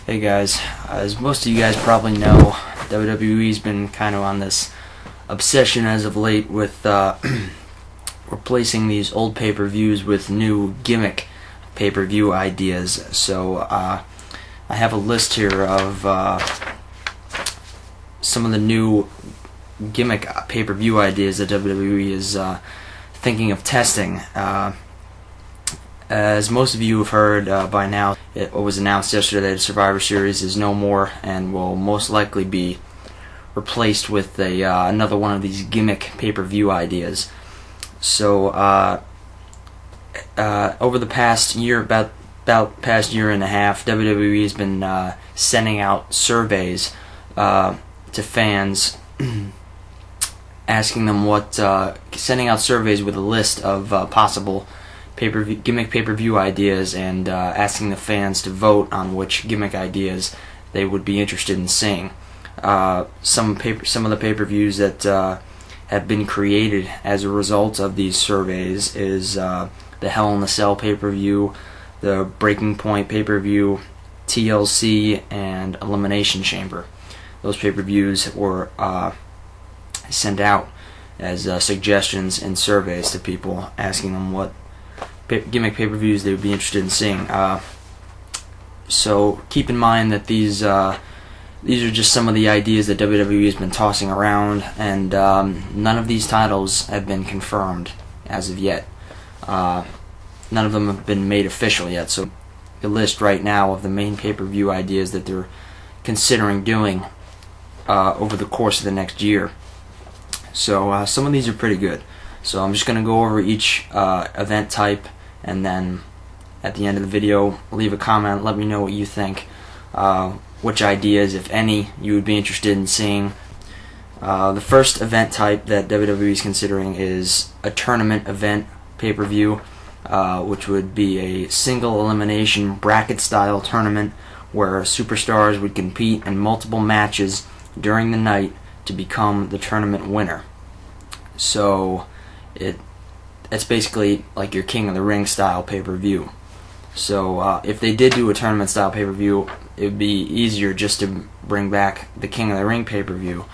Hey guys, as most of you guys probably know, WWE's been kind of on this obsession as of late with replacing these old pay-per-views with new gimmick pay-per-view ideas. So I have a list here of some of the new gimmick pay-per-view ideas that WWE is thinking of testing. As most of you have heard by now, it was announced yesterday that Survivor Series is no more and will most likely be replaced with another one of these gimmick pay-per-view ideas. So over the past year, about past year and a half, WWE has been sending out surveys to fans, asking them sending out surveys with a list of possible gimmick pay-per-view ideas, and asking the fans to vote on which gimmick ideas they would be interested in seeing. Some of the pay-per-views that have been created as a result of these surveys is the Hell in a Cell pay-per-view, the Breaking Point pay-per-view, TLC, and Elimination Chamber. Those pay-per-views were sent out as suggestions and surveys to people, asking them what gimmick pay-per-views they would be interested in seeing. So keep in mind that these are just some of the ideas that WWE has been tossing around, and none of these titles have been confirmed as of yet. None of them have been made official yet. So the list right now of the main pay-per-view ideas that they're considering doing over the course of the next year. So some of these are pretty good. So I'm just going to go over each event type, and then at the end of the video, leave a comment, let me know what you think, which ideas, if any, you would be interested in seeing. The first event type that WWE is considering is a tournament event pay-per-view, which would be a single elimination bracket style tournament where superstars would compete in multiple matches during the night to become the tournament winner. So it's basically like your King of the Ring style pay-per-view. So if they did do a tournament style pay-per-view, it would be easier just to bring back the King of the Ring pay-per-view,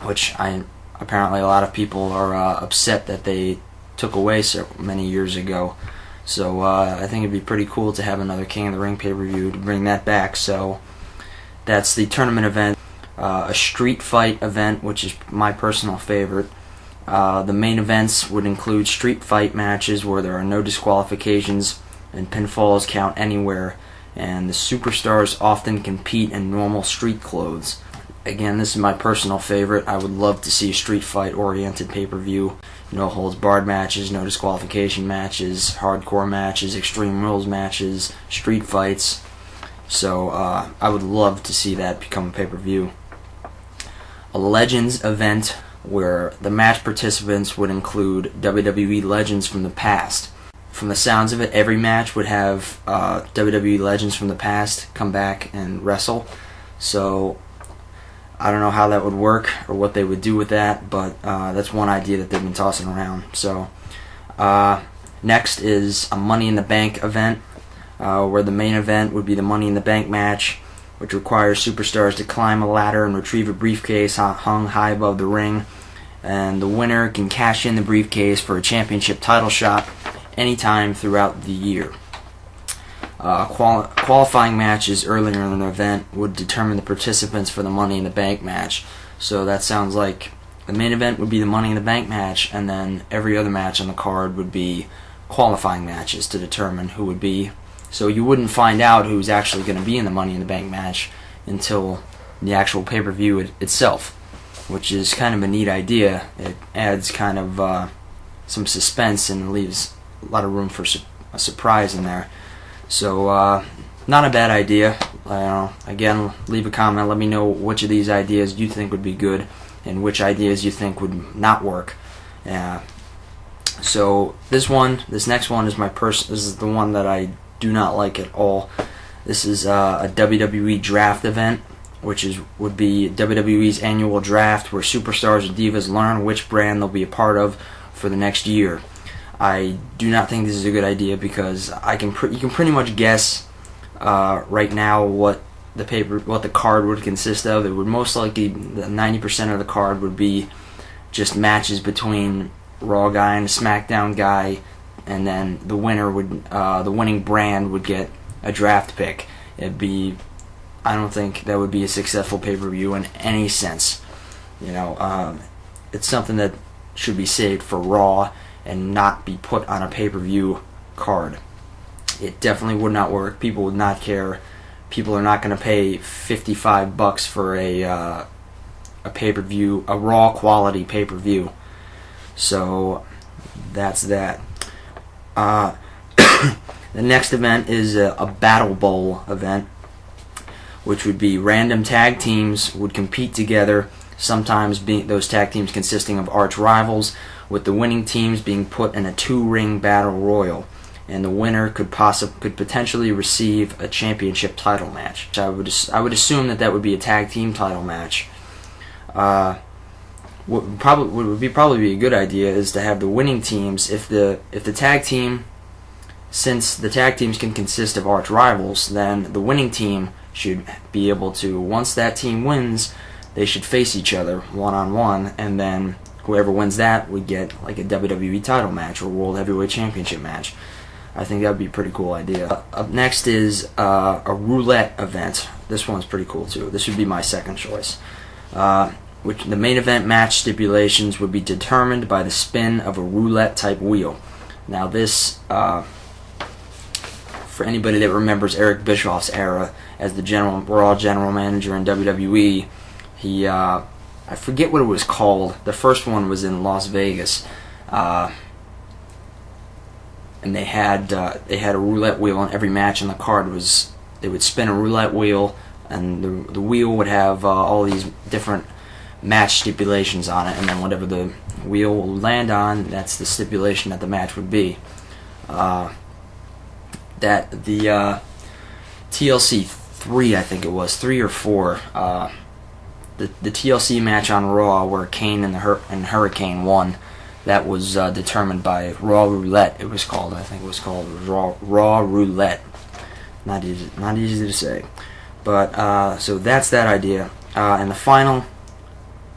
which apparently a lot of people are upset that they took away so many years ago. So I think it'd be pretty cool to have another King of the Ring pay-per-view to bring that back. So that's the tournament event. A street fight event, which is my personal favorite. The main events would include street fight matches where there are no disqualifications and pinfalls count anywhere, and the superstars often compete in normal street clothes. Again, this is my personal favorite. I would love to see a street fight oriented pay-per-view. No holds barred matches, no disqualification matches, hardcore matches, extreme rules matches, street fights. So I would love to see that become a pay-per-view. A Legends event where the match participants would include WWE legends from the past. From the sounds of it, every match would have WWE legends from the past come back and wrestle. So I don't know how that would work or what they would do with that, but that's one idea that they've been tossing around. So next is a Money in the Bank event, where the main event would be the Money in the Bank match, which requires superstars to climb a ladder and retrieve a briefcase hung high above the ring, and the winner can cash in the briefcase for a championship title shot anytime throughout the year. Qualifying matches earlier in the event would determine the participants for the Money in the Bank match. So that sounds like the main event would be the Money in the Bank match, and then every other match on the card would be qualifying matches to determine who would be. So you wouldn't find out who's actually going to be in the Money in the Bank match until the actual pay-per-view itself, which is kind of a neat idea. It adds kind of some suspense and leaves a lot of room for a surprise in there. So not a bad idea. Again, leave a comment. Let me know which of these ideas you think would be good and which ideas you think would not work. So this next one is this is the one that I do not like at all. This is a WWE draft event, which would be WWE's annual draft where superstars and divas learn which brand they'll be a part of for the next year. I do not think this is a good idea because you can pretty much guess right now what the card would consist of. It would most likely, 90% of the card would be just matches between Raw guy and a SmackDown guy, and then the winning brand would get a draft pick. I don't think that would be a successful pay-per-view in any sense. It's something that should be saved for Raw and not be put on a pay-per-view card. It definitely would not work. People would not care. People are not going to pay $55 for a pay-per-view, a Raw quality pay-per-view. So that's that. The next event is a Battle Bowl event, which would be random tag teams would compete together, sometimes those tag teams consisting of arch rivals, with the winning teams being put in a 2-ring battle royal, and the winner could potentially receive a championship title match. I would assume that would be a tag team title match. What would probably be a good idea is to have the winning teams, if the tag team, since the tag teams can consist of arch rivals, then the winning team should be able to, once that team wins, they should face each other one-on-one, and then whoever wins that would get like a WWE title match or World Heavyweight Championship match. I think that would be a pretty cool idea. Up next is a roulette event. This one's pretty cool too. This would be my second choice. Which the main event match stipulations would be determined by the spin of a roulette type wheel. Now this, for anybody that remembers Eric Bischoff's era as the Raw general manager in WWE, I forget what it was called. The first one was in Las Vegas, and they had a roulette wheel on every match, and the card was, they would spin a roulette wheel, and the wheel would have all these different match stipulations on it, and then whatever the wheel will land on, that's the stipulation that the match would be. That the TLC 3, I think it was 3 or 4, the TLC match on Raw where Kane and Hurricane won, that was determined by Raw Roulette. It was called, I think it was called Raw Roulette. Not easy to say, but so that's that idea. And the final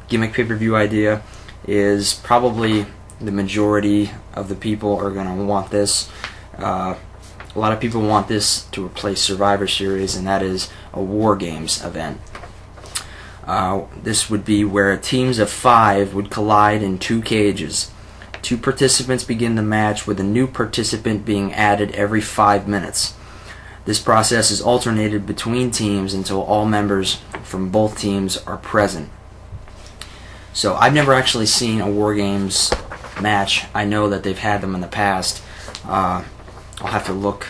gimmick pay-per-view idea is probably the majority of the people are going to want this. A lot of people want this to replace Survivor Series, and that is a War Games event. This would be where teams of 5 would collide in 2 cages. 2 participants begin the match, with a new participant being added every 5 minutes. This process is alternated between teams until all members from both teams are present. So I've never actually seen a War Games match. I know that they've had them in the past. I'll have to look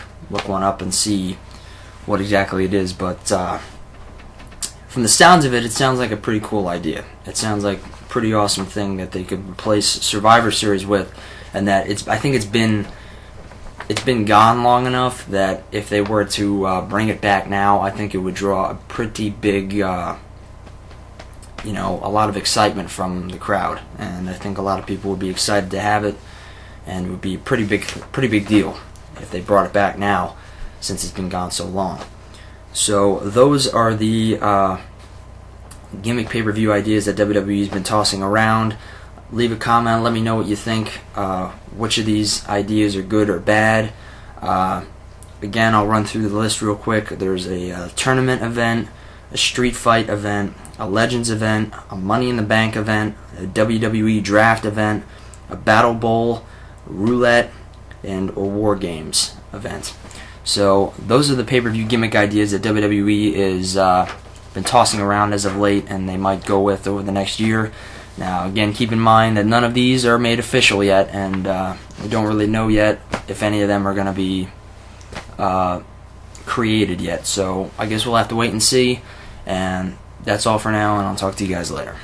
one up and see what exactly it is, but from the sounds of it, it sounds like a pretty cool idea. It sounds like a pretty awesome thing that they could replace Survivor Series with, and that I think it's been gone long enough that if they were to bring it back now, I think it would draw a pretty big, a lot of excitement from the crowd, and I think a lot of people would be excited to have it, and it would be a pretty big deal if they brought it back now, since it's been gone so long. So those are the gimmick pay-per-view ideas that WWE's been tossing around. Leave a comment, let me know what you think, which of these ideas are good or bad. Again, I'll run through the list real quick. There's a tournament event, a street fight event, a Legends event, a Money in the Bank event, a WWE draft event, a Battle Bowl, roulette, and a War Games event. So those are the pay-per-view gimmick ideas that WWE is been tossing around as of late, and they might go with over the next year. Now, again, keep in mind that none of these are made official yet, and we don't really know yet if any of them are going to be created yet. So I guess we'll have to wait and see, and that's all for now, and I'll talk to you guys later.